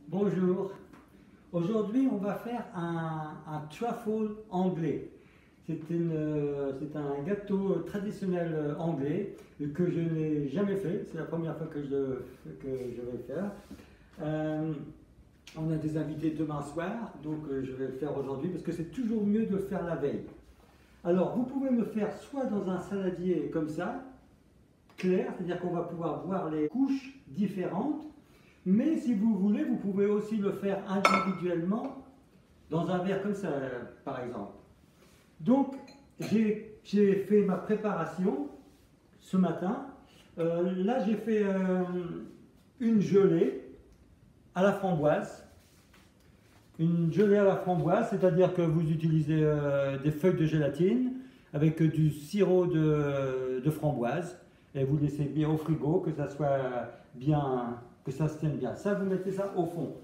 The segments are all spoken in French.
Bonjour, aujourd'hui on va faire un truffle anglais. C'est un gâteau traditionnel anglais que je n'ai jamais fait, c'est la première fois que je vais le faire. On a des invités demain soir, donc je vais le faire aujourd'hui parce que c'est toujours mieux de le faire la veille. Alors vous pouvez le faire soit dans un saladier comme ça, clair, c'est-à-dire qu'on va pouvoir voir les couches différentes. Mais si vous voulez, vous pouvez aussi le faire individuellement dans un verre comme ça, par exemple. Donc, j'ai fait ma préparation ce matin. Là, j'ai fait une gelée à la framboise. Une gelée à la framboise, c'est-à-dire que vous utilisez des feuilles de gélatine avec du sirop de framboise et vous laissez bien au frigo que ça soit bien, que ça se tienne bien. Ça, vous mettez ça au fond.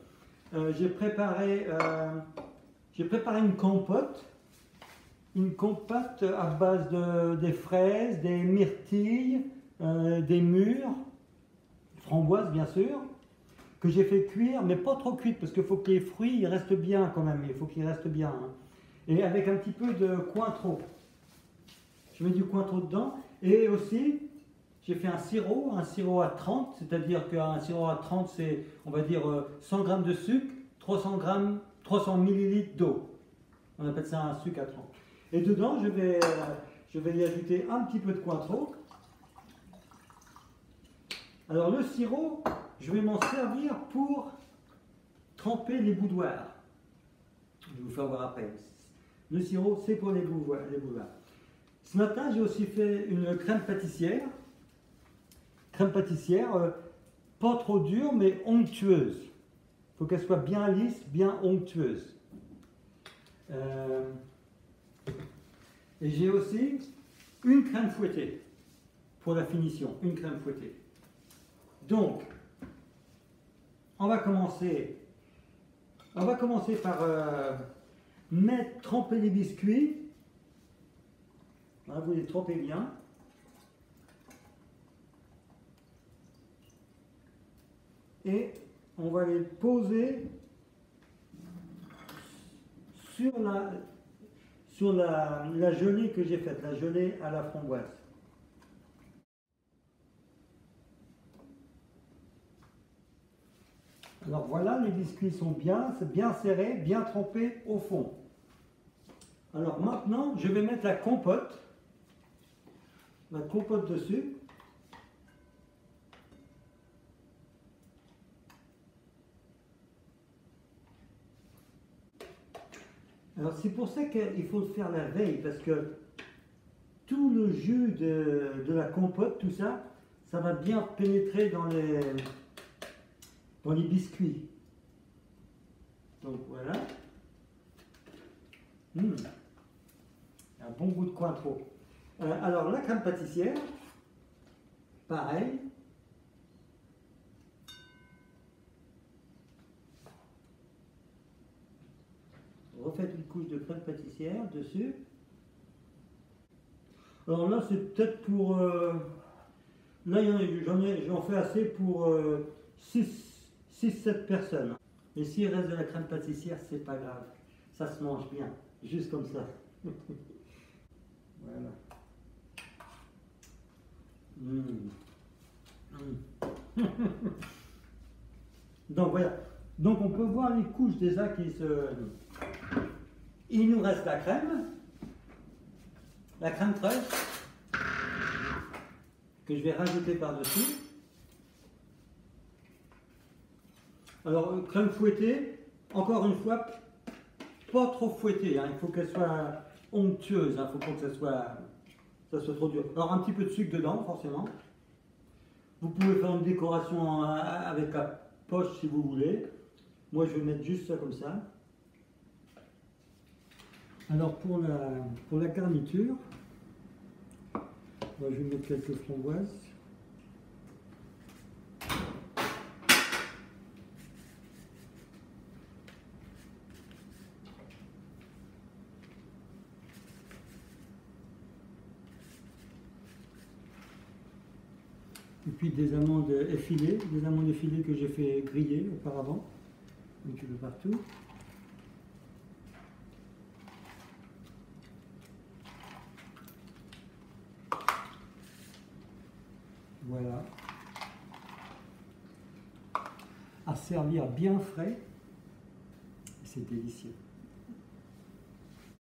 J'ai préparé une compote à base des fraises, des myrtilles, des mûres, framboises bien sûr, que j'ai fait cuire, mais pas trop cuite parce qu'il faut que les fruits ils restent bien quand même. Il faut qu'ils restent bien. Hein. Et avec un petit peu de cointreau. Je mets du cointreau dedans. Et aussi, j'ai fait un sirop à 30, c'est-à-dire qu'un sirop à 30, c'est, on va dire, 100 g de sucre, 300 ml d'eau. On appelle ça un sucre à 30. Et dedans, je vais y ajouter un petit peu de cointreau. Alors le sirop, je vais m'en servir pour tremper les boudoirs. Je vais vous faire voir après. Le sirop, c'est pour les boudoirs. Ce matin, j'ai aussi fait une crème pâtissière. Crème pâtissière, pas trop dure, mais onctueuse. Il faut qu'elle soit bien lisse, bien onctueuse. Et j'ai aussi une crème fouettée pour la finition, une crème fouettée. Donc, on va commencer par tremper les biscuits. Voilà, vous les trempez bien. Et on va les poser sur la gelée que j'ai faite, la gelée à la framboise. Alors voilà, les biscuits sont c'est bien serré, bien trempé au fond. Alors maintenant, je vais mettre la compote dessus. Alors c'est pour ça qu'il faut le faire la veille, parce que tout le jus de la compote, tout ça, ça va bien pénétrer dans les biscuits. Donc voilà. Un bon goût de cointreau. Alors la crème pâtissière, pareil. Refaites une couche de crème pâtissière dessus. Alors là, c'est peut-être pour... là, j'en fais assez pour 6-7 personnes. Et s'il reste de la crème pâtissière, c'est pas grave. Ça se mange bien, juste comme ça. Voilà. Donc voilà. Donc on peut voir les couches déjà qui se... Il nous reste la crème fraîche, que je vais rajouter par-dessus. Alors, crème fouettée, encore une fois, pas trop fouettée, hein. Il faut qu'elle soit onctueuse, il ne faut pas que ça soit trop dur. Alors, un petit peu de sucre dedans, forcément. Vous pouvez faire une décoration avec la poche si vous voulez. Moi, je vais mettre juste ça comme ça. Alors, pour la garniture, moi, je vais mettre quelques framboises. Et puis des amandes effilées que j'ai fait griller auparavant. un petit peu partout. Voilà. À servir bien frais. C'est délicieux.